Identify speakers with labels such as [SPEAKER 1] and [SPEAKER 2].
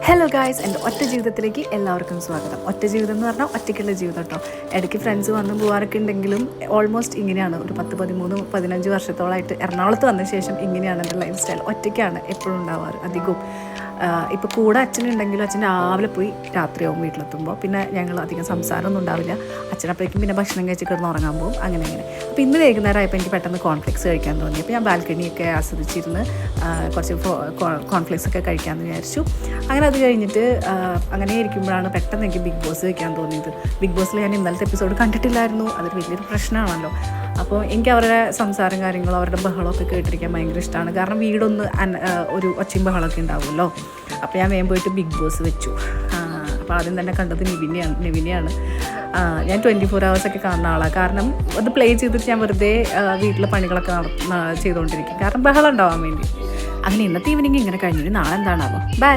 [SPEAKER 1] Hello guys, എൻ്റെ ഒറ്റ ജീവിതത്തിലേക്ക് എല്ലാവർക്കും സ്വാഗതം. ഒറ്റ ജീവിതം എന്ന് പറഞ്ഞാൽ ഒറ്റയ്ക്കുള്ള ജീവിതം കേട്ടോ. ഇടയ്ക്ക് ഫ്രണ്ട്സ് വന്ന് പോകാറൊക്കെ ഉണ്ടെങ്കിലും ഓൾമോസ്റ്റ് ഇങ്ങനെയാണ്. ഒരു 10-15 വർഷത്തോളമായിട്ട് എറണാകുളത്ത് വന്ന ശേഷം ഇങ്ങനെയാണ് എൻ്റെ ലൈഫ് സ്റ്റൈൽ. ഒറ്റയ്ക്കാണ് എപ്പോഴും ഉണ്ടാവാറ് അധികവും. ഇപ്പോൾ കൂടെ അച്ഛനുണ്ടെങ്കിലും അച്ഛൻ രാവിലെ പോയി രാത്രിയാവും വീട്ടിലെത്തുമ്പോൾ. പിന്നെ ഞങ്ങൾ അധികം സംസാരമൊന്നും ഉണ്ടാവില്ല. അച്ഛനപ്പോഴേക്കും പിന്നെ ഭക്ഷണം കഴിച്ച് കിടന്ന് ഉറങ്ങാൻ പോകും. അങ്ങനെ അപ്പോൾ ഇന്ന് വൈകുന്നേരം ആയപ്പോൾ എനിക്ക് പെട്ടെന്ന് കോൺഫ്ലെക്സ് കഴിക്കാൻ തോന്നി. അപ്പോൾ ഞാൻ ബാൽക്കണിയൊക്കെ ആസ്വദിച്ചിരുന്ന് കുറച്ച് കോൺഫ്ലെക്സ് ഒക്കെ കഴിക്കാമെന്ന് വിചാരിച്ചു. അങ്ങനെ അത് കഴിഞ്ഞിട്ട് അങ്ങനെ ഇരിക്കുമ്പോഴാണ് പെട്ടെന്ന് എനിക്ക് ബിഗ് ബോസ് വയ്ക്കാൻ തോന്നിയത്. ബിഗ് ബോസിൽ ഞാൻ ഇന്നലത്തെ എപ്പിസോഡ് കണ്ടിട്ടില്ലായിരുന്നു. അതൊരു വലിയൊരു പ്രശ്നമാണല്ലോ. അപ്പോൾ എനിക്ക് അവരുടെ സംസാരം കാര്യങ്ങളും അവരുടെ ബഹളമൊക്കെ കേട്ടിരിക്കാൻ ഭയങ്കര ഇഷ്ടമാണ്. കാരണം വീടൊന്ന് ഒരു ഒച്ചയും ബഹളമൊക്കെ ഉണ്ടാവുമല്ലോ. അപ്പോൾ ഞാൻ വേഗം പോയിട്ട് ബിഗ് ബോസ് വെച്ചു. അപ്പോൾ ആദ്യം തന്നെ കണ്ടത് നെവിനെയാണ്. ഞാൻ 24 hours ഒക്കെ കാണുന്ന ആളാണ്. കാരണം അത് പ്ലേ ചെയ്തിട്ട് ഞാൻ വെറുതെ വീട്ടിലെ പണികളൊക്കെ ചെയ്തുകൊണ്ടിരിക്കും. കാരണം ബഹളം ഉണ്ടാവാൻ വേണ്ടി. അങ്ങനെ ഇന്നത്തെ ഈവനിങ് ഇങ്ങനെ കഴിഞ്ഞു. നാളെ എന്താണാവോ. ബൈ.